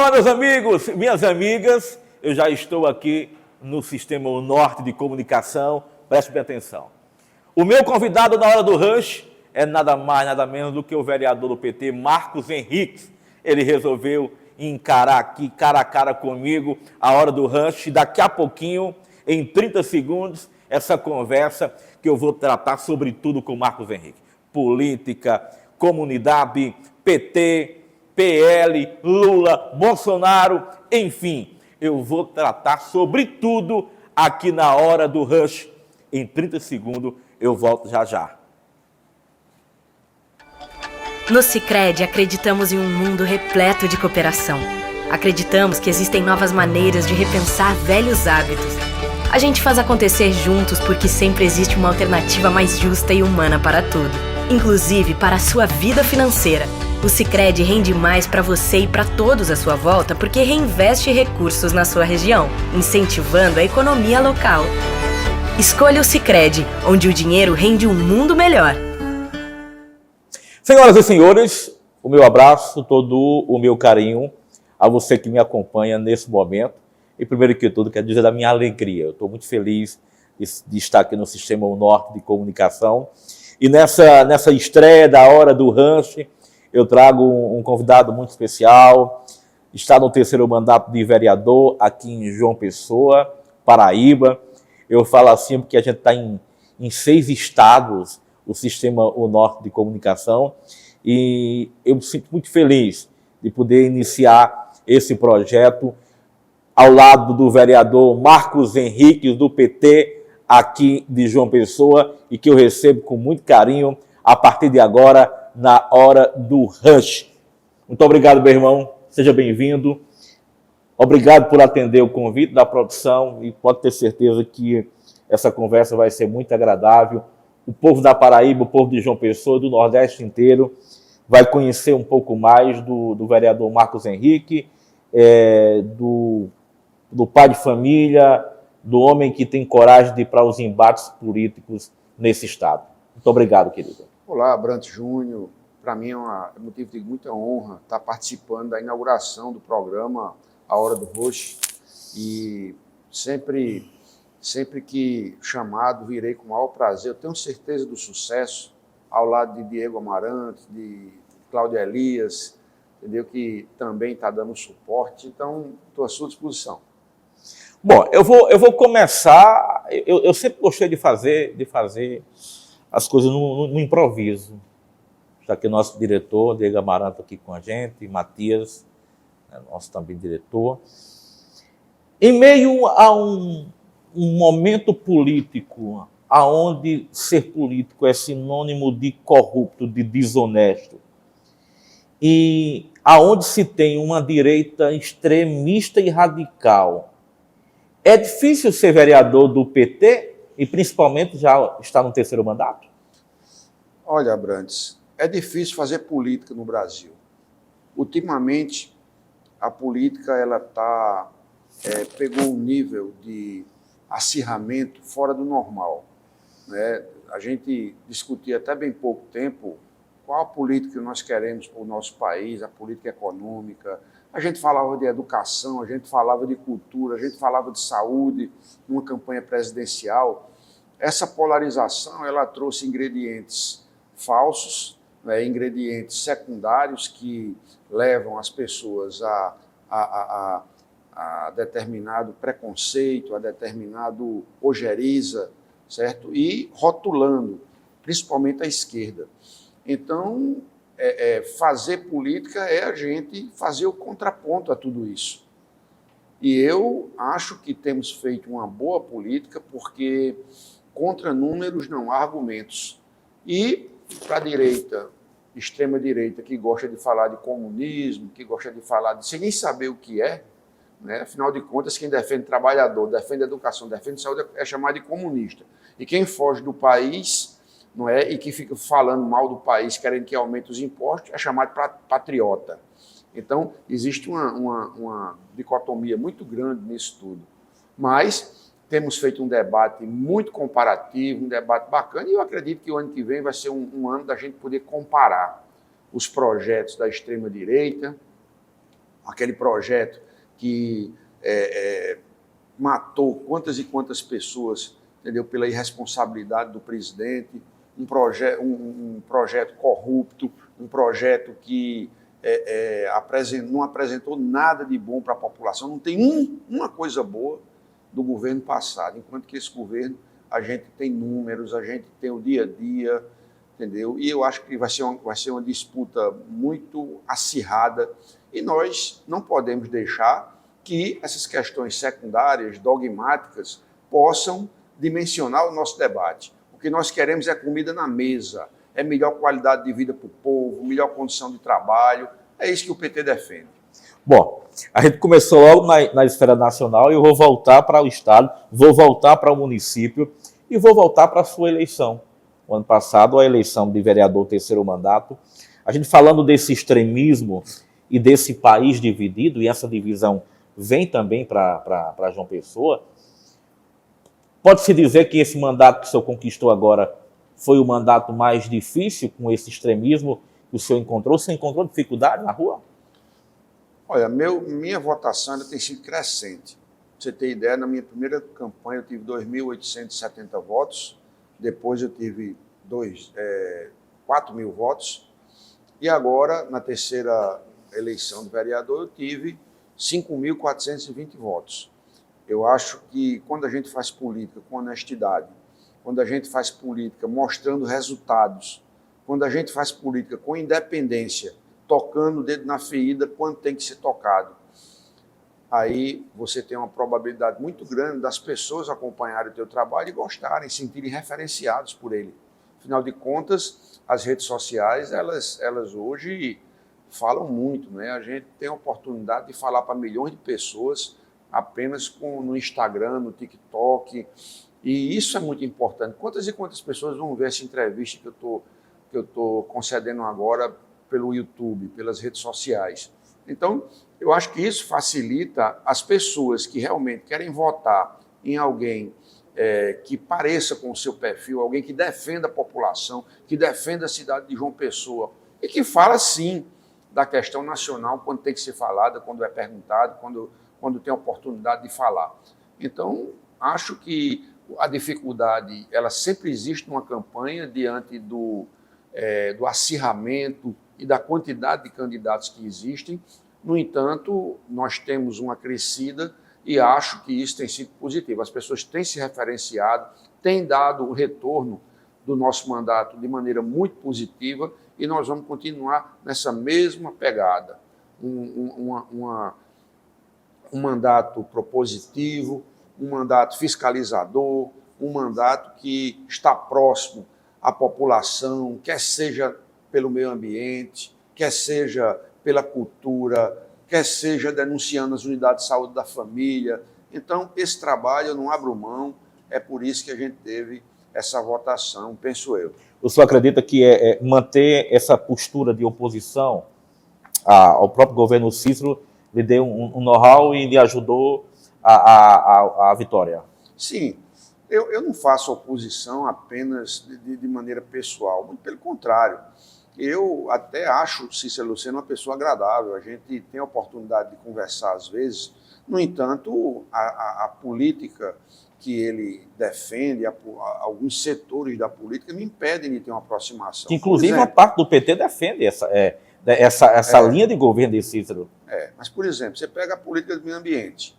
Fala, meus amigos, minhas amigas, eu já estou aqui no Sistema Norte de Comunicação, preste bem atenção. O meu convidado na hora do rush é nada mais, nada menos do que o vereador do PT, Marcos Henrique. Ele resolveu encarar aqui, cara a cara comigo, a hora do rush. Daqui a pouquinho, em 30 segundos, essa conversa que eu vou tratar sobre tudo com o Marcos Henrique. Política, comunidade, PT, PL, Lula, Bolsonaro, enfim, eu vou tratar sobre tudo aqui na hora do rush. Em 30 segundos, eu volto já já. No Sicredi, acreditamos em um mundo repleto de cooperação. Acreditamos que existem novas maneiras de repensar velhos hábitos. A gente faz acontecer juntos porque sempre existe uma alternativa mais justa e humana para tudo, inclusive para a sua vida financeira. O Sicredi rende mais para você e para todos à sua volta porque reinveste recursos na sua região, incentivando a economia local. Escolha o Sicredi, onde o dinheiro rende um mundo melhor. Senhoras e senhores, o meu abraço, todo o meu carinho a você que me acompanha nesse momento. E primeiro que tudo, quero dizer da minha alegria. Eu estou muito feliz de estar aqui no Sistema Norte de Comunicação. E nessa estreia da hora do rush, eu trago um convidado muito especial. Está no 3º mandato de vereador aqui em João Pessoa, Paraíba. Eu falo assim porque a gente está em 6 estados, o Sistema Norte de Comunicação, e eu me sinto muito feliz de poder iniciar esse projeto ao lado do vereador Marcos Henrique, do PT, aqui de João Pessoa, e que eu recebo com muito carinho a partir de agora, na hora do rush. Muito obrigado, meu irmão. Seja bem-vindo. Obrigado por atender o convite da produção e pode ter certeza que essa conversa vai ser muito agradável. O povo da Paraíba, o povo de João Pessoa, do Nordeste inteiro, vai conhecer um pouco mais do vereador Marcos Henrique, do pai de família, do homem que tem coragem de ir para os embates políticos nesse estado. Muito obrigado, querido. Olá, Abrantes Júnior. Para mim é motivo de muita honra estar participando da inauguração do programa A Hora do Rush. E sempre que chamado, virei com o maior prazer. Eu tenho certeza do sucesso ao lado de Diego Amarante, de Cláudia Elias, entendeu? Que também está dando suporte. Então, estou à sua disposição. Bom, eu vou começar. Eu sempre gostei de fazer as coisas no improviso. Está aqui o nosso diretor, Diego Amarante, aqui com a gente, Matias, nosso também diretor. Em meio a um momento político, onde ser político é sinônimo de corrupto, de desonesto, e aonde se tem uma direita extremista e radical, é difícil ser vereador do PT e principalmente já está no 3º mandato? Olha, Abrantes, é difícil fazer política no Brasil. Ultimamente, a política pegou um nível de acirramento fora do normal, né? A gente discutia até bem pouco tempo qual a política que nós queremos para o nosso país, a política econômica. A gente falava de educação, a gente falava de cultura, a gente falava de saúde, numa campanha presidencial. Essa polarização, ela trouxe ingredientes falsos, né, ingredientes secundários que levam as pessoas a determinado preconceito, a determinado ojeriza, certo? E rotulando, principalmente a esquerda. Então, fazer política é a gente fazer o contraponto a tudo isso. E eu acho que temos feito uma boa política porque contra números não há argumentos. E para a direita, extrema-direita, que gosta de falar de comunismo, que gosta de falar de sem nem saber o que é, né? Afinal de contas, quem defende trabalhador, defende educação, defende saúde é chamado de comunista. E quem foge do país, não é, e que fica falando mal do país, querendo que aumente os impostos, é chamado de patriota. Então, existe uma dicotomia muito grande nisso tudo. Mas temos feito um debate muito comparativo, um debate bacana, e eu acredito que o ano que vem vai ser um ano da gente poder comparar os projetos da extrema-direita, aquele projeto que matou quantas e quantas pessoas, entendeu? Pela irresponsabilidade do presidente, um projeto corrupto, um projeto que não apresentou nada de bom para a população, não tem uma coisa boa do governo passado, enquanto que esse governo, a gente tem números, a gente tem o dia a dia, entendeu? E eu acho que vai ser uma disputa muito acirrada e nós não podemos deixar que essas questões secundárias, dogmáticas, possam dimensionar o nosso debate. O que nós queremos é comida na mesa, é melhor qualidade de vida para o povo, melhor condição de trabalho, é isso que o PT defende. Bom, a gente começou logo na esfera nacional e eu vou voltar para o Estado, vou voltar para o município e vou voltar para a sua eleição. O ano passado, a eleição de vereador terceiro mandato, a gente falando desse extremismo e desse país dividido, e essa divisão vem também para João Pessoa, pode-se dizer que esse mandato que o senhor conquistou agora foi o mandato mais difícil com esse extremismo que o senhor encontrou? Você encontrou dificuldade na rua? Olha, minha votação ainda tem sido crescente. Pra você ter ideia, na minha primeira campanha eu tive 2.870 votos, depois eu tive 4.000 votos, e agora, na terceira eleição do vereador, eu tive 5.420 votos. Eu acho que quando a gente faz política com honestidade, quando a gente faz política mostrando resultados, quando a gente faz política com independência, tocando o dedo na ferida quando tem que ser tocado, aí você tem uma probabilidade muito grande das pessoas acompanharem o teu trabalho e gostarem, sentirem referenciados por ele. Afinal de contas, as redes sociais, elas hoje falam muito, né? A gente tem a oportunidade de falar para milhões de pessoas apenas no Instagram, no TikTok, e isso é muito importante. Quantas e quantas pessoas vão ver essa entrevista que eu estou concedendo agora pelo YouTube, pelas redes sociais? Então, eu acho que isso facilita as pessoas que realmente querem votar em alguém que pareça com o seu perfil, alguém que defenda a população, que defenda a cidade de João Pessoa e que fala, sim, da questão nacional quando tem que ser falada, quando é perguntado, quando tem a oportunidade de falar. Então, acho que a dificuldade, ela sempre existe numa campanha diante do acirramento e da quantidade de candidatos que existem. No entanto, nós temos uma crescida e acho que isso tem sido positivo. As pessoas têm se referenciado, têm dado o retorno do nosso mandato de maneira muito positiva e nós vamos continuar nessa mesma pegada. Um mandato propositivo, um mandato fiscalizador, um mandato que está próximo à população, quer seja pelo meio ambiente, quer seja pela cultura, quer seja denunciando as unidades de saúde da família. Então, esse trabalho eu não abro mão, é por isso que a gente teve essa votação, penso eu. O senhor acredita que manter essa postura de oposição ao próprio governo Cícero lhe deu um know-how e lhe ajudou a vitória? Sim, eu não faço oposição apenas de maneira pessoal, muito pelo contrário. Eu até acho Cícero Lucena uma pessoa agradável, a gente tem a oportunidade de conversar às vezes. No entanto, a política que ele defende, alguns setores da política me impedem de ter uma aproximação. Que, inclusive, uma parte do PT defende essa linha de governo de Cícero. Mas, por exemplo, você pega a política do meio ambiente.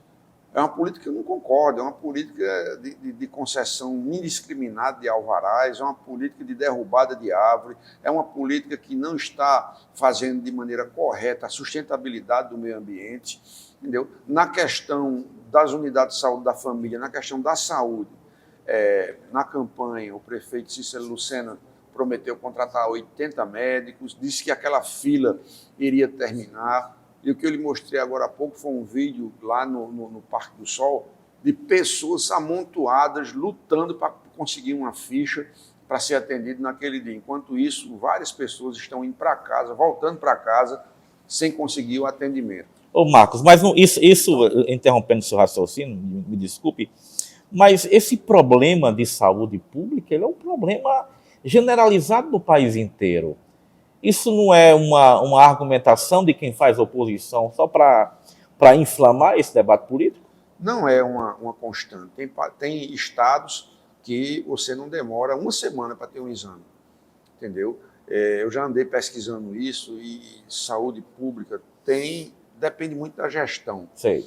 É uma política que eu não concordo, é uma política de concessão indiscriminada de alvarás, é uma política de derrubada de árvore, é uma política que não está fazendo de maneira correta a sustentabilidade do meio ambiente, entendeu? Na questão das unidades de saúde da família, na questão da saúde, na campanha, o prefeito Cícero Lucena prometeu contratar 80 médicos, disse que aquela fila iria terminar. E o que eu lhe mostrei agora há pouco foi um vídeo lá no Parque do Sol de pessoas amontoadas lutando para conseguir uma ficha para ser atendido naquele dia. Enquanto isso, várias pessoas estão indo para casa, voltando para casa, sem conseguir o atendimento. Ô Marcos, mas isso interrompendo o seu raciocínio, me desculpe, mas esse problema de saúde pública ele é um problema generalizado no país inteiro. Isso não é uma argumentação de quem faz oposição só para inflamar esse debate político? Não é uma constante. Tem estados que você não demora uma semana para ter um exame, entendeu? Eu já andei pesquisando isso e saúde pública depende muito da gestão. Sei.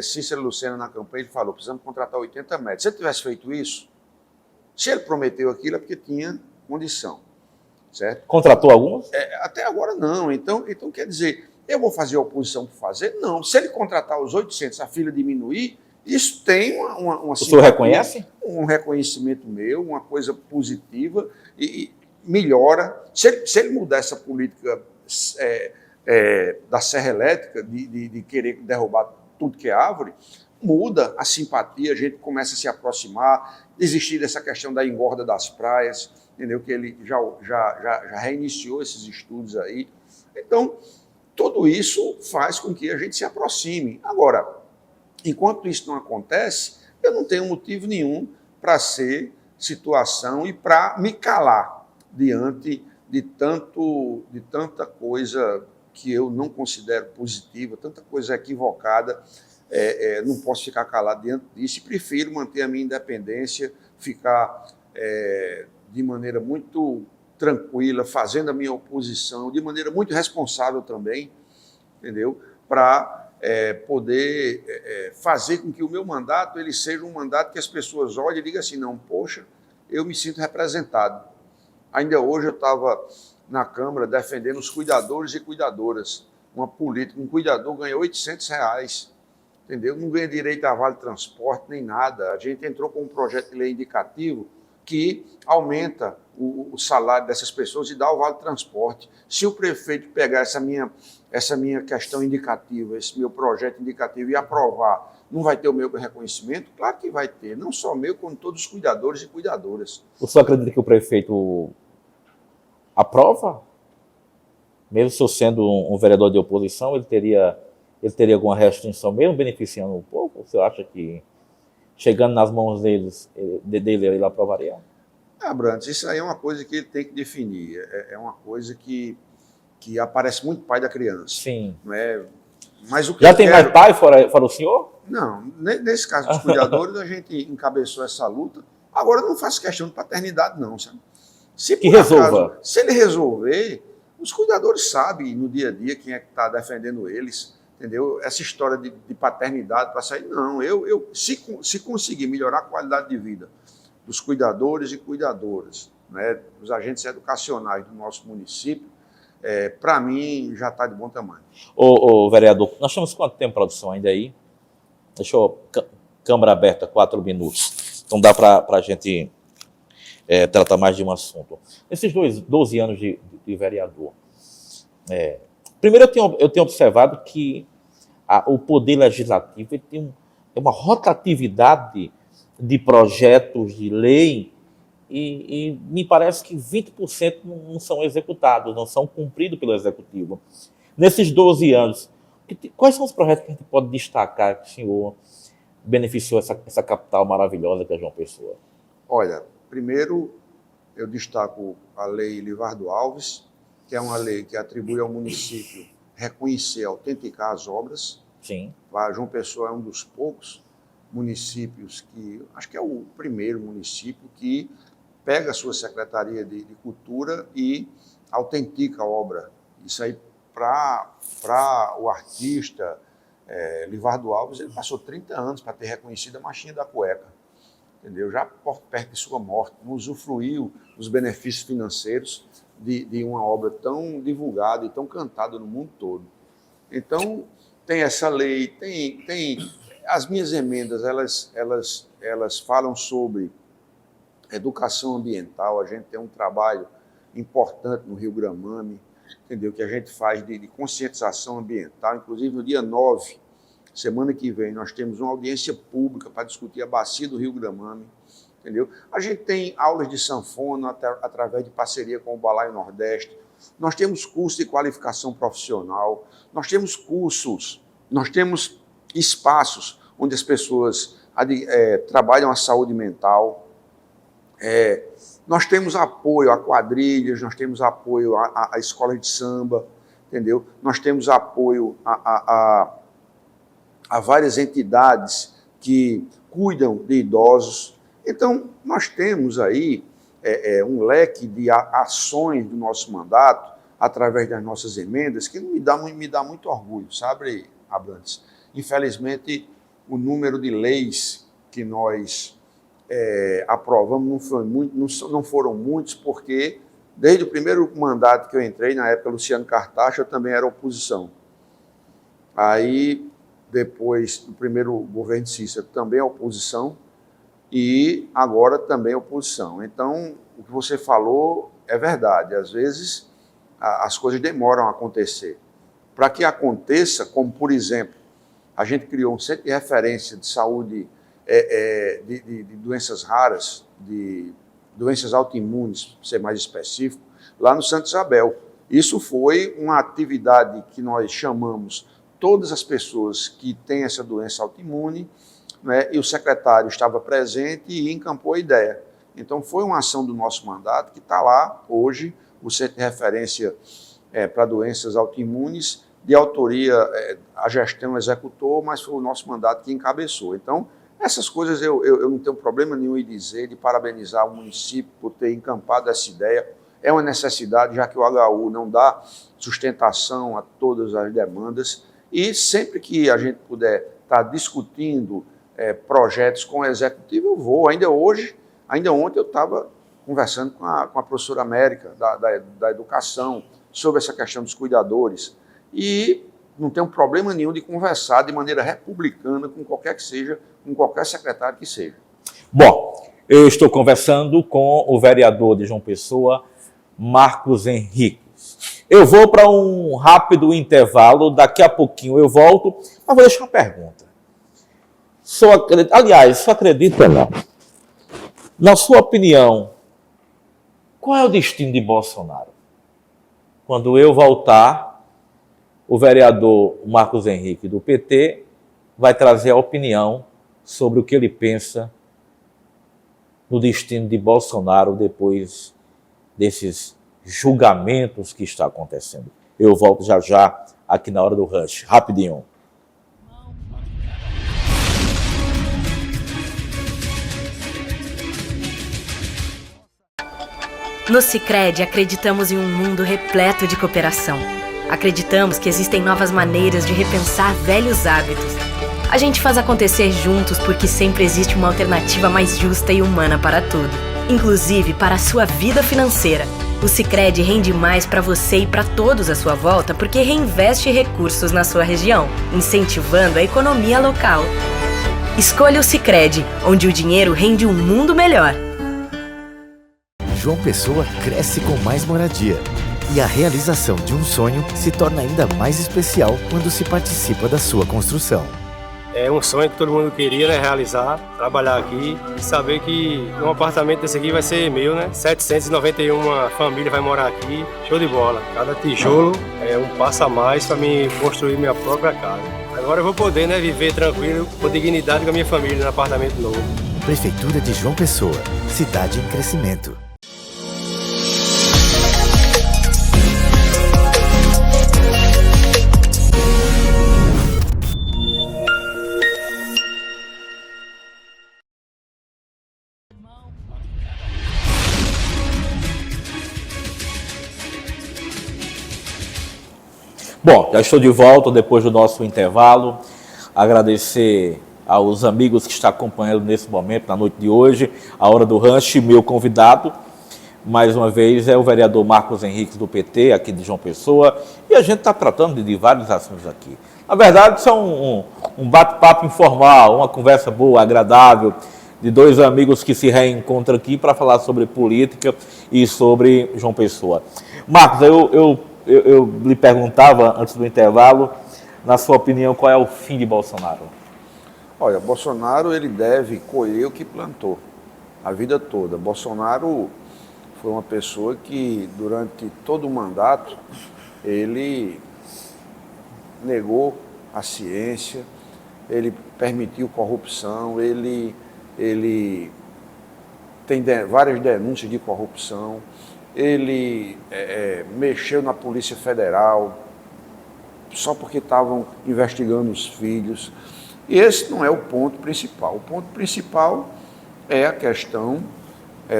Cícero Lucena, na campanha, ele falou, precisamos contratar 80 médicos. Se ele tivesse feito isso, se ele prometeu aquilo é porque tinha condição, certo? Contratou alguns? Até agora não. Então, quer dizer, eu vou fazer a oposição por fazer? Não. Se ele contratar os 800, a fila diminuir, isso tem uma O senhor reconhece? Um reconhecimento meu, uma coisa positiva e melhora. Se ele mudar essa política da serra elétrica, de querer derrubar tudo que é árvore, muda a simpatia, a gente começa a se aproximar, desistir dessa questão da engorda das praias, entendeu? Que ele já reiniciou esses estudos aí. Então, tudo isso faz com que a gente se aproxime. Agora, enquanto isso não acontece, eu não tenho motivo nenhum para ser situação e para me calar diante de tanta coisa que eu não considero positiva, tanta coisa equivocada. Não posso ficar calado diante disso e prefiro manter a minha independência, ficar de maneira muito tranquila, fazendo a minha oposição, de maneira muito responsável também, entendeu? Para poder fazer com que o meu mandato ele seja um mandato que as pessoas olhem e digam assim, não, poxa, eu me sinto representado. Ainda hoje eu estava na Câmara defendendo os cuidadores e cuidadoras. Uma política, um cuidador ganha R$800, entendeu? Não ganha direito a vale transporte nem nada. A gente entrou com um projeto de lei indicativo que aumenta o salário dessas pessoas e dá o vale transporte. Se o prefeito pegar essa minha questão indicativa, esse meu projeto indicativo e aprovar, não vai ter o meu reconhecimento? Claro que vai ter, não só meu, como todos os cuidadores e cuidadoras. O senhor acredita que o prefeito aprova? Mesmo se eu sendo um vereador de oposição, ele teria alguma restrição, mesmo beneficiando um pouco? O senhor acha que, chegando nas mãos dele, ele aprovaria? Brantes, isso aí é uma coisa que ele tem que definir. É uma coisa que aparece muito pai da criança. Sim. Não é? Mas o que já tem mais pai fora o senhor? Não. Nesse caso dos cuidadores, a gente encabeçou essa luta. Agora, eu não faço questão de paternidade, não, sabe? Se ele resolver, os cuidadores sabem no dia a dia quem é que está defendendo eles, entendeu? Essa história de paternidade para sair, não. Se conseguir melhorar a qualidade de vida dos cuidadores e cuidadoras, né, dos agentes educacionais do nosso município, para mim já está de bom tamanho. Ô, vereador, nós temos quanto tempo de produção ainda aí? Deixa eu... Câmara aberta, 4 minutos. Então dá para a gente tratar mais de um assunto. Nesses 12 anos de vereador, primeiro eu tenho observado que o Poder Legislativo ele tem uma rotatividade de projetos de lei e me parece que 20% não são executados, não são cumpridos pelo Executivo. Nesses 12 anos, quais são os projetos que a gente pode destacar que o senhor beneficiou essa capital maravilhosa que é João Pessoa? Olha, primeiro eu destaco a Lei Livardo Alves, que é uma lei que atribui ao município reconhecer, autenticar as obras. Sim. João Pessoa é um dos poucos municípios que, acho que é o primeiro município que pega a sua Secretaria de Cultura e autentica a obra. Isso aí, para o artista Livardo Alves, ele passou 30 anos para ter reconhecido a Marchinha da Cueca, entendeu? Já perto de sua morte, não usufruiu dos benefícios financeiros de uma obra tão divulgada e tão cantada no mundo todo. Então, tem essa lei, tem as minhas emendas, elas falam sobre educação ambiental. A gente tem um trabalho importante no Rio Gramame, entendeu? Que a gente faz de conscientização ambiental. Inclusive, no dia 9, semana que vem, nós temos uma audiência pública para discutir a bacia do Rio Gramame, entendeu? A gente tem aulas de sanfona através de parceria com o Balaio Nordeste. Nós temos cursos de qualificação profissional, nós temos cursos, nós temos espaços onde as pessoas trabalham a saúde mental. Nós temos apoio a quadrilhas, nós temos apoio a escolas de samba, entendeu? Nós temos apoio a várias entidades que cuidam de idosos. Então, nós temos aí um leque de ações do nosso mandato, através das nossas emendas, que me dá muito orgulho, sabe, Abrantes? Infelizmente, o número de leis que nós aprovamos não foram muitos, porque desde o primeiro mandato que eu entrei, na época Luciano Cartacho, eu também era oposição. Aí, depois do primeiro governo Cícero, também oposição, e agora também oposição. Então, o que você falou é verdade. Às vezes, as coisas demoram a acontecer. Para que aconteça, como por exemplo, a gente criou um centro de referência de saúde de doenças raras, de doenças autoimunes, para ser mais específico, lá no Santa Isabel. Isso foi uma atividade que nós chamamos todas as pessoas que têm essa doença autoimune, né, e o secretário estava presente e encampou a ideia. Então, foi uma ação do nosso mandato que está lá hoje, o Centro de Referência para Doenças Autoimunes, de autoria, a gestão executou, mas foi o nosso mandato que encabeçou. Então, essas coisas eu não tenho problema nenhum em dizer, de parabenizar o município por ter encampado essa ideia. É uma necessidade, já que o HU não dá sustentação a todas as demandas, e sempre que a gente puder estar discutindo projetos com o executivo, eu vou. Ainda ontem eu estava conversando com a professora América, da educação, sobre essa questão dos cuidadores, e não tenho problema nenhum de conversar de maneira republicana com qualquer que seja, com qualquer secretário que seja. Bom, eu estou conversando com o vereador de João Pessoa, Marcos Henrique. Eu vou para um rápido intervalo, daqui a pouquinho eu volto, mas vou deixar uma pergunta. Aliás, só acredita não. Na sua opinião, qual é o destino de Bolsonaro? Quando eu voltar, o vereador Marcos Henrique do PT vai trazer a opinião sobre o que ele pensa no destino de Bolsonaro depois desses julgamentos que está acontecendo. Eu volto já já aqui na Hora do Rush, rapidinho. No Sicredi, acreditamos em um mundo repleto de cooperação. Acreditamos que existem novas maneiras de repensar velhos hábitos. A gente faz acontecer juntos porque sempre existe uma alternativa mais justa e humana para tudo, inclusive para a sua vida financeira. O Sicredi rende mais para você e para todos à sua volta porque reinveste recursos na sua região, incentivando a economia local. Escolha o Sicredi, onde o dinheiro rende um mundo melhor. João Pessoa cresce com mais moradia. E a realização de um sonho se torna ainda mais especial quando se participa da sua construção. É um sonho que todo mundo queria, né, realizar, trabalhar aqui e saber que um apartamento desse aqui vai ser meu, né? 791 famílias vai morar aqui, show de bola. Cada tijolo é um passo a mais para mim construir minha própria casa. Agora eu vou poder, né, viver tranquilo, com dignidade com a minha família no apartamento novo. Prefeitura de João Pessoa, cidade em crescimento. Bom, já estou de volta depois do nosso intervalo. Agradecer aos amigos que estão acompanhando nesse momento, na noite de hoje, a Hora do Rancho. Meu convidado, mais uma vez, é o vereador Marcos Henrique do PT, aqui de João Pessoa. E a gente está tratando de vários assuntos aqui. Na verdade, isso é um bate-papo informal, uma conversa boa, agradável, de dois amigos que se reencontram aqui para falar sobre política e sobre João Pessoa. Marcos, eu lhe perguntava, antes do intervalo, na sua opinião, qual é o fim de Bolsonaro? Olha, Bolsonaro ele deve colher o que plantou, a vida toda. Bolsonaro foi uma pessoa que, durante todo o mandato, ele negou a ciência, ele permitiu corrupção, ele tem várias denúncias de corrupção, ele mexeu na Polícia Federal só porque estavam investigando os filhos. E esse não é o ponto principal. O ponto principal é a questão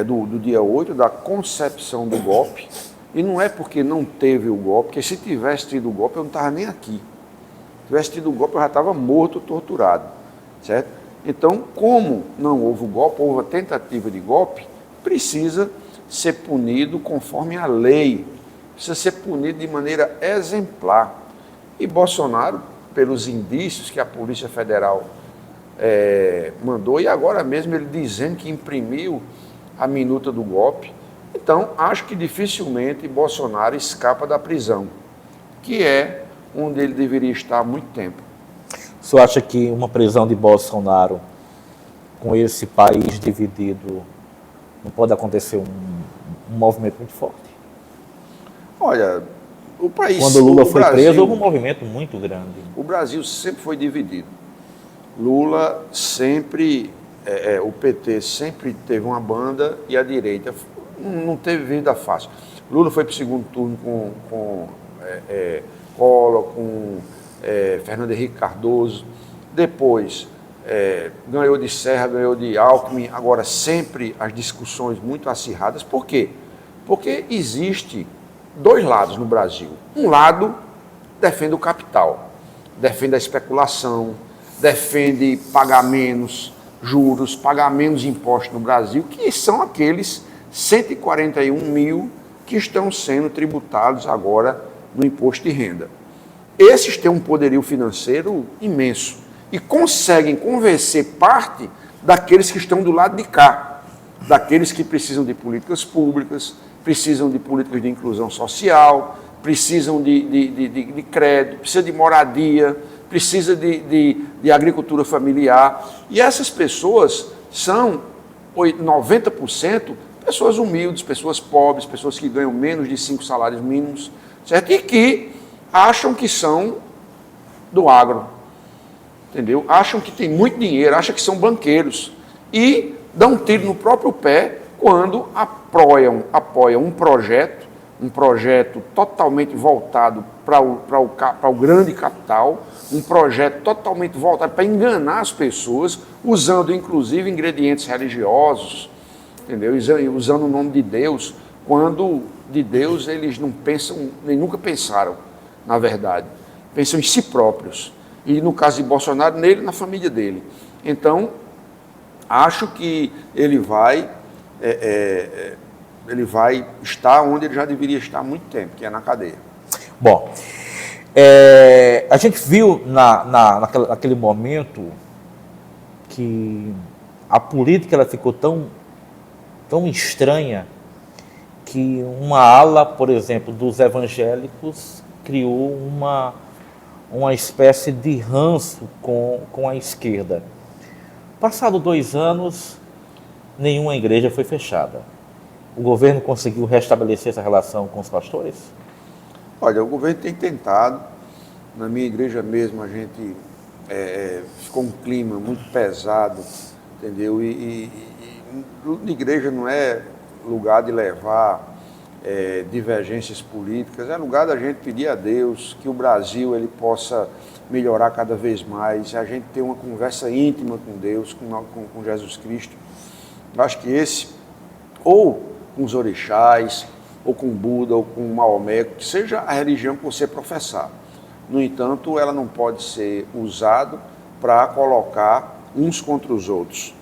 do dia 8, da concepção do golpe. E não é porque não teve o golpe, porque se tivesse tido o golpe, eu não estava nem aqui. Se tivesse tido o golpe, eu já estava morto, torturado. Certo? Então, como não houve o golpe, houve a tentativa de golpe, precisa ser punido conforme a lei. Precisa ser punido de maneira exemplar. E Bolsonaro, pelos indícios que a Polícia Federal mandou, e agora mesmo ele dizendo que imprimiu a minuta do golpe, então acho que dificilmente Bolsonaro escapa da prisão, que é onde ele deveria estar há muito tempo. O senhor acha que uma prisão de Bolsonaro, com esse país dividido, não pode acontecer um movimento muito forte? Olha, o país... Quando Lula foi preso, houve um movimento muito grande. O Brasil sempre foi dividido. Lula sempre, o PT sempre teve uma banda e a direita não teve vida fácil. Lula foi para o segundo turno com Collor, com Fernando Henrique Cardoso, depois ganhou de Serra, ganhou de Alckmin, agora sempre as discussões muito acirradas. Por quê? Porque existe dois lados no Brasil. Um lado defende o capital, defende a especulação, defende pagar menos juros, pagar menos impostos no Brasil, que são aqueles 141 mil que estão sendo tributados agora no imposto de renda. Esses têm um poderio financeiro imenso e conseguem convencer parte daqueles que estão do lado de cá, daqueles que precisam de políticas públicas, precisam de políticas de inclusão social, precisam de crédito, precisa de moradia, precisa de agricultura familiar. E essas pessoas são 90% pessoas humildes, pessoas pobres, pessoas que ganham menos de 5 salários mínimos, certo? E que acham que são do agro, entendeu? Acham que tem muito dinheiro, acham que são banqueiros e dão um tiro no próprio pé quando apoiam um projeto totalmente voltado para o grande capital, um projeto totalmente voltado para enganar as pessoas, usando inclusive ingredientes religiosos, entendeu? Usando o nome de Deus, quando de Deus eles não pensam, nem nunca pensaram, na verdade. Pensam em si próprios. E no caso de Bolsonaro, nele e na família dele. Então, acho que ele vai estar onde ele já deveria estar há muito tempo, que é na cadeia. Bom, a gente viu naquele momento que a política ela ficou tão estranha que uma ala, por exemplo, dos evangélicos criou uma espécie de ranço com a esquerda. Passado 2 anos, nenhuma igreja foi fechada. O governo conseguiu restabelecer essa relação com os pastores? Olha, o governo tem tentado. Na minha igreja mesmo, a gente ficou um clima muito pesado, entendeu? E a igreja não é lugar de levar divergências políticas, é lugar da gente pedir a Deus que o Brasil ele possa melhorar cada vez mais, a gente ter uma conversa íntima com Deus, com Jesus Cristo. Eu acho que esse, ou com os orixás, ou com Buda, ou com Maomé, que seja a religião que você professar. No entanto, ela não pode ser usada para colocar uns contra os outros,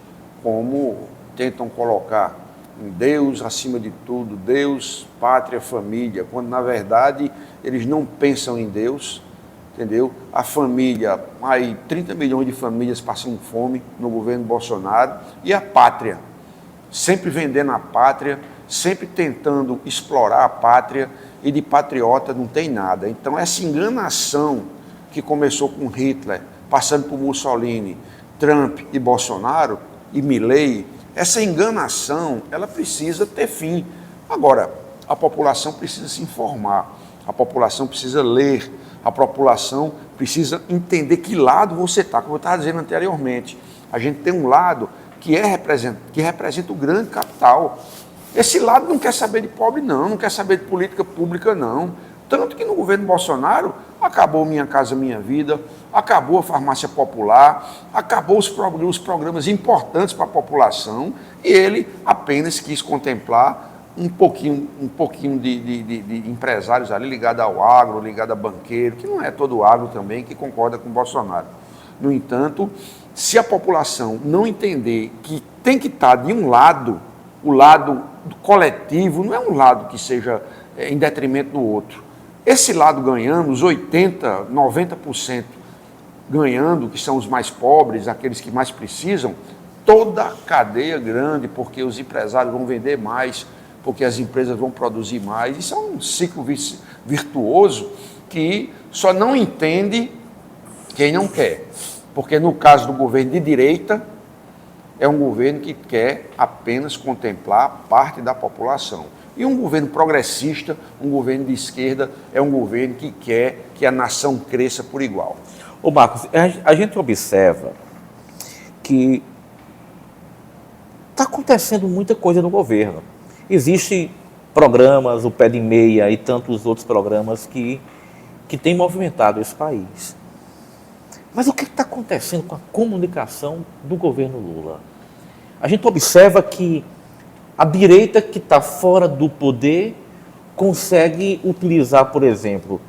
como tentam colocar Deus acima de tudo, Deus, pátria, família, quando na verdade eles não pensam em Deus, entendeu? A família, aí 30 milhões de famílias passam fome no governo Bolsonaro, e a pátria, sempre vendendo a pátria, sempre tentando explorar a pátria, e de patriota não tem nada. Então essa enganação que começou com Hitler, passando por Mussolini, Trump e Bolsonaro, e Milei, essa enganação, ela precisa ter fim. Agora, a população precisa se informar, a população precisa ler, a população precisa entender que lado você está, como eu estava dizendo anteriormente. A gente tem um lado que representa o grande capital. Esse lado não quer saber de pobre, não quer saber de política pública, não. Tanto que no governo Bolsonaro acabou Minha Casa Minha Vida, acabou a farmácia popular, acabou os programas importantes para a população, e ele apenas quis contemplar um pouquinho de empresários ali ligados ao agro, ligados a banqueiro, que não é todo o agro também que concorda com o Bolsonaro. No entanto, se a população não entender que tem que estar de um lado, o lado coletivo, não é um lado que seja em detrimento do outro. Esse lado ganhando, os 80%, 90% ganhando, que são os mais pobres, aqueles que mais precisam, toda a cadeia grande, porque os empresários vão vender mais, porque as empresas vão produzir mais. Isso é um ciclo virtuoso que só não entende quem não quer. Porque no caso do governo de direita, é um governo que quer apenas contemplar parte da população. E um governo progressista, um governo de esquerda, é um governo que quer que a nação cresça por igual. Ô Marcos, a gente observa que está acontecendo muita coisa no governo. Existem programas, o Pé de Meia e tantos outros programas que têm movimentado esse país. Mas o que está acontecendo com a comunicação do governo Lula? A gente observa que a direita que está fora do poder consegue utilizar, por exemplo,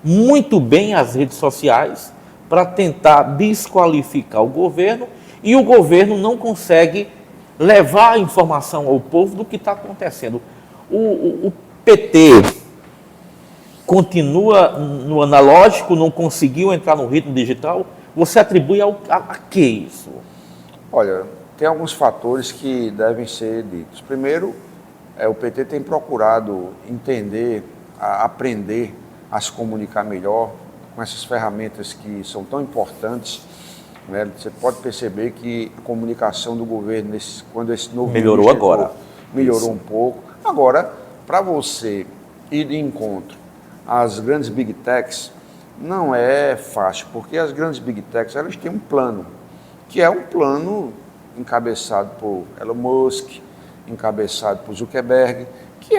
muito bem as redes sociais para tentar desqualificar o governo, e o governo não consegue levar a informação ao povo do que está acontecendo. O PT continua no analógico, não conseguiu entrar no ritmo digital. Você atribui a que isso? Olha, tem alguns fatores que devem ser ditos. Primeiro, o PT tem procurado entender, aprender a se comunicar melhor com essas ferramentas que são tão importantes. Né? Você pode perceber que a comunicação do governo, quando esse novo melhorou agora. Melhorou isso. Um pouco. Agora, para você ir de encontro às grandes big techs, não é fácil, porque as grandes big techs, elas têm um plano, que é um plano encabeçado por Elon Musk, encabeçado por Zuckerberg, que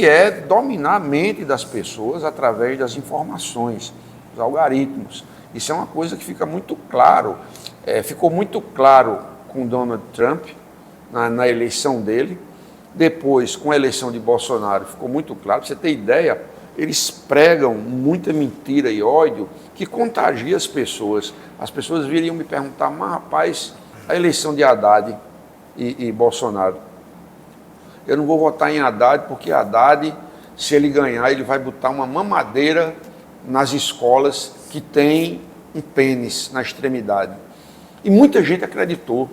é dominar a mente das pessoas através das informações, dos algoritmos. Isso é uma coisa que fica muito claro, ficou muito claro com Donald Trump, na eleição dele. Depois, com a eleição de Bolsonaro, ficou muito claro. Para você ter ideia, eles pregam muita mentira e ódio que contagia as pessoas. As pessoas viriam me perguntar, mas rapaz, a eleição de Haddad e Bolsonaro, eu não vou votar em Haddad, porque Haddad, se ele ganhar, ele vai botar uma mamadeira nas escolas que tem um pênis na extremidade. E muita gente acreditou.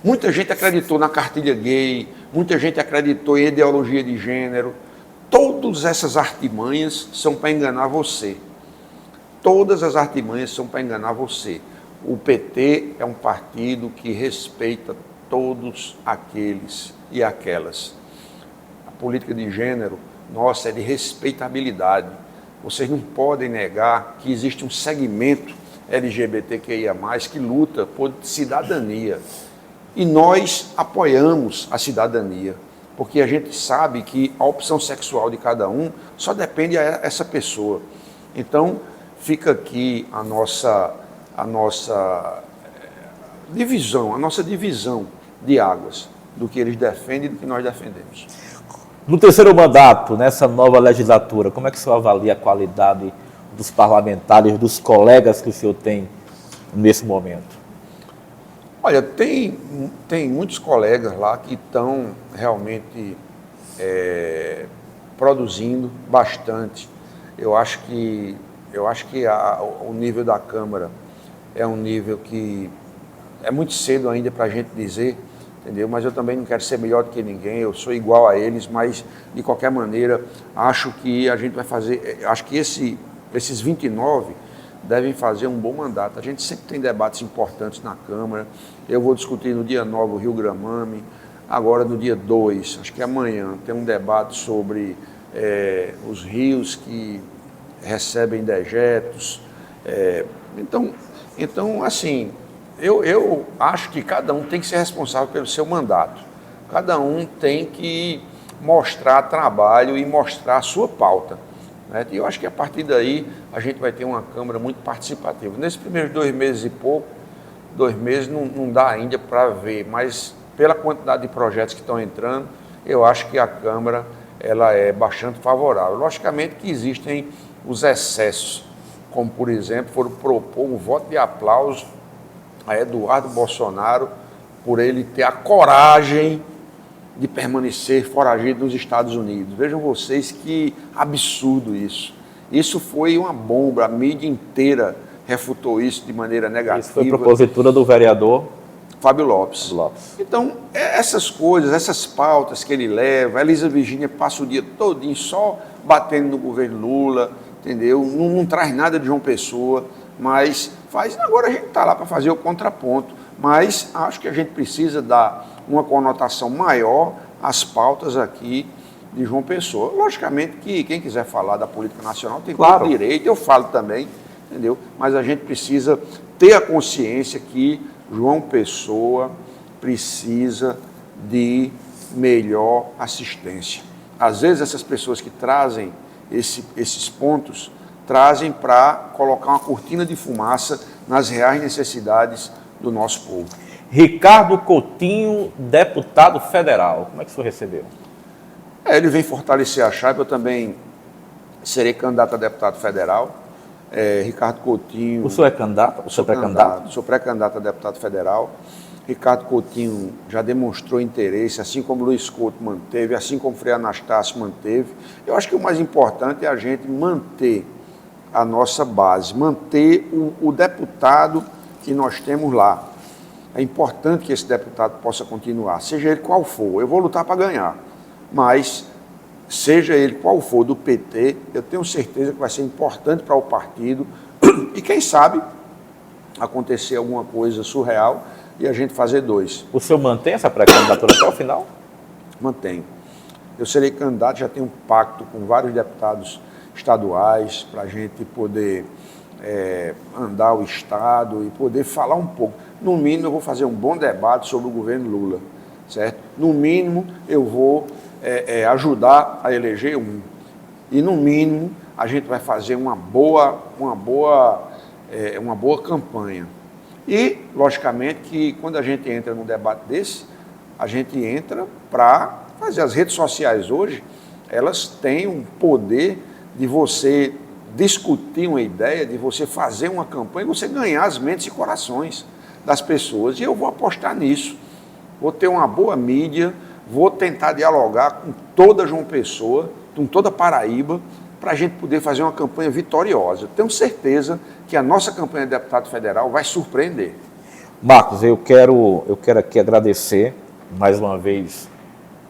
Muita gente acreditou na cartilha gay, muita gente acreditou em ideologia de gênero. Todas essas artimanhas são para enganar você. Todas as artimanhas são para enganar você. O PT é um partido que respeita todos aqueles e aquelas. A política de gênero, nossa, é de respeitabilidade. Vocês não podem negar que existe um segmento LGBTQIA+, que luta por cidadania. E nós apoiamos a cidadania, porque a gente sabe que a opção sexual de cada um só depende dessa pessoa. Então, fica aqui a nossa divisão de águas, do que eles defendem e do que nós defendemos. No terceiro mandato, nessa nova legislatura, como é que o senhor avalia a qualidade dos parlamentares, dos colegas que o senhor tem nesse momento? Olha, tem muitos colegas lá que estão realmente produzindo bastante. Eu acho que o nível da Câmara é um nível que é muito cedo ainda para a gente dizer, entendeu? Mas eu também não quero ser melhor do que ninguém, eu sou igual a eles, mas de qualquer maneira acho que a gente vai fazer, acho que esses 29 devem fazer um bom mandato. A gente sempre tem debates importantes na Câmara. Eu vou discutir no dia 9 o Rio Gramame, agora no dia 2, acho que amanhã, tem um debate sobre os rios que recebem dejetos. Então, assim, eu acho que cada um tem que ser responsável pelo seu mandato. Cada um tem que mostrar trabalho e mostrar a sua pauta, né? E eu acho que a partir daí a gente vai ter uma Câmara muito participativa. Nesses primeiros 2 meses e pouco, 2 meses não dá ainda para ver, mas pela quantidade de projetos que estão entrando, eu acho que a Câmara ela é bastante favorável. Logicamente que existem os excessos, como por exemplo, foram propor um voto de aplauso a Eduardo Bolsonaro por ele ter a coragem de permanecer foragido nos Estados Unidos. Vejam vocês que absurdo isso. Isso foi uma bomba, a mídia inteira refutou isso de maneira negativa. Isso foi propositura do vereador Fábio Lopes. Lopes. Então, essas coisas, essas pautas que ele leva, a Elisa Virgínia passa o dia todinho só batendo no governo Lula, entendeu? Não traz nada de João Pessoa, mas faz. Agora a gente está lá para fazer o contraponto, mas acho que a gente precisa dar uma conotação maior às pautas aqui de João Pessoa. Logicamente que quem quiser falar da política nacional tem todo direito, eu falo também, entendeu? Mas a gente precisa ter a consciência que João Pessoa precisa de melhor assistência. Às vezes essas pessoas que trazem esses pontos, trazem para colocar uma cortina de fumaça nas reais necessidades do nosso povo. Ricardo Coutinho, deputado federal. Como é que o senhor recebeu? Ele vem fortalecer a chapa, eu também serei candidato a deputado federal. Ricardo Coutinho... O senhor é candidato? O senhor é pré-candidato? Sou pré-candidato a deputado federal. Ricardo Coutinho já demonstrou interesse, assim como Luiz Couto manteve, assim como Frei Anastácio manteve. Eu acho que o mais importante é a gente manter a nossa base, manter o deputado que nós temos lá. É importante que esse deputado possa continuar, seja ele qual for. Eu vou lutar para ganhar, mas seja ele qual for do PT, eu tenho certeza que vai ser importante para o partido e quem sabe acontecer alguma coisa surreal e a gente fazer 2. O senhor mantém essa pré-candidatura até o final? Mantenho. Eu serei candidato, já tenho um pacto com vários deputados estaduais para a gente poder andar o Estado e poder falar um pouco. No mínimo, eu vou fazer um bom debate sobre o governo Lula, certo? No mínimo, eu vou ajudar a eleger um. E, no mínimo, a gente vai fazer uma boa campanha. E, logicamente, que quando a gente entra num debate desse, a gente entra para fazer. As redes sociais hoje, elas têm um poder de você discutir uma ideia, de você fazer uma campanha e você ganhar as mentes e corações das pessoas. E eu vou apostar nisso. Vou ter uma boa mídia, vou tentar dialogar com toda João Pessoa, com toda Paraíba, para a gente poder fazer uma campanha vitoriosa. Eu tenho certeza que a nossa campanha de deputado federal vai surpreender. Marcos, eu quero aqui agradecer mais uma vez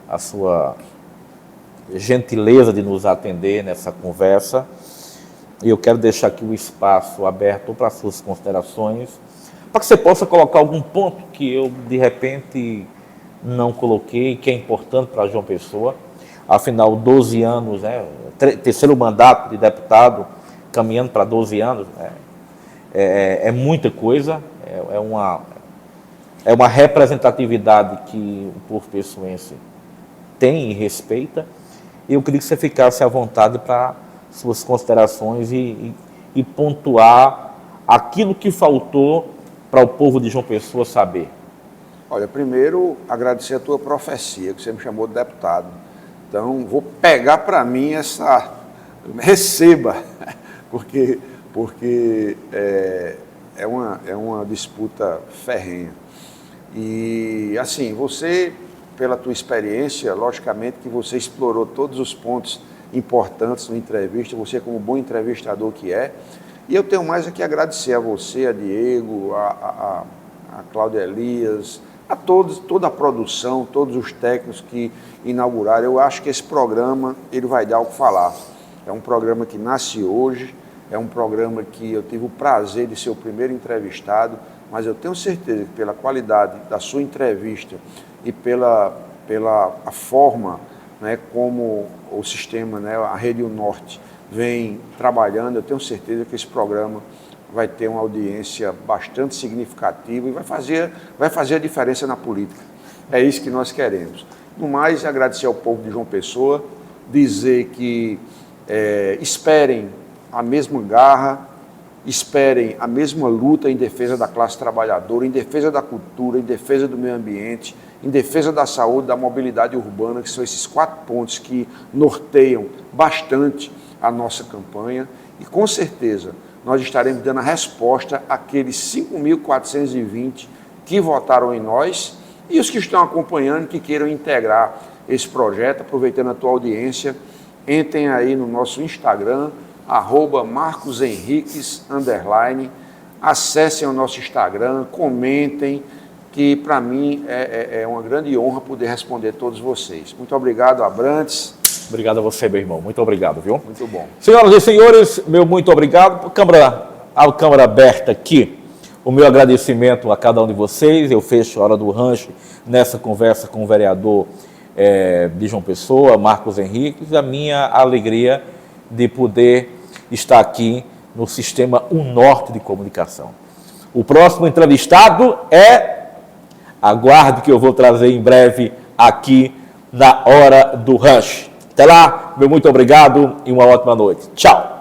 a sua gentileza de nos atender nessa conversa. E eu quero deixar aqui o espaço aberto para suas considerações, para que você possa colocar algum ponto que eu, de repente, não coloquei, que é importante para João Pessoa. Afinal, 12 anos, né? Terceiro mandato de deputado, caminhando para 12 anos, é muita coisa, é uma representatividade que o povo pessoense tem e respeita. E eu queria que você ficasse à vontade para suas considerações e pontuar aquilo que faltou para o povo de João Pessoa saber. Olha, primeiro, agradecer a tua profecia, que você me chamou de deputado. Então, vou pegar para mim essa... Receba, porque é uma disputa ferrenha. E, assim, você, pela tua experiência, logicamente que você explorou todos os pontos importantes na entrevista, você como bom entrevistador que é. E eu tenho mais aqui a agradecer a você, a Diego, a Cláudia Elias, a todos, toda a produção, todos os técnicos que inauguraram. Eu acho que esse programa ele vai dar o que falar. É um programa que nasce hoje, é um programa que eu tive o prazer de ser o primeiro entrevistado, mas eu tenho certeza que pela qualidade da sua entrevista e pela a forma, né, como o sistema, né, a Rede Norte vem trabalhando, eu tenho certeza que esse programa vai ter uma audiência bastante significativa e vai fazer a diferença na política. É isso que nós queremos. No mais, agradecer ao povo de João Pessoa, dizer que esperem a mesma garra, esperem a mesma luta em defesa da classe trabalhadora, em defesa da cultura, em defesa do meio ambiente, em defesa da saúde, da mobilidade urbana, que são esses 4 pontos que norteiam bastante a nossa campanha. E, com certeza, nós estaremos dando a resposta àqueles 5.420 que votaram em nós e os que estão acompanhando, que queiram integrar esse projeto. Aproveitando a tua audiência, entrem aí no nosso Instagram, @marcoshenriques_, acessem o nosso Instagram, comentem, que para mim é uma grande honra poder responder a todos vocês. Muito obrigado, Abrantes. Obrigado a você, meu irmão. Muito obrigado, viu? Muito bom. Senhoras e senhores, meu muito obrigado. A câmara aberta aqui. O meu agradecimento a cada um de vocês. Eu fecho a Hora do Rancho nessa conversa com o vereador de João Pessoa, Marcos Henriques. A minha alegria de poder estar aqui no Sistema Unorte de Comunicação. O próximo entrevistado aguarde que eu vou trazer em breve aqui na Hora do Rancho. Até lá, meu muito obrigado e uma ótima noite. Tchau!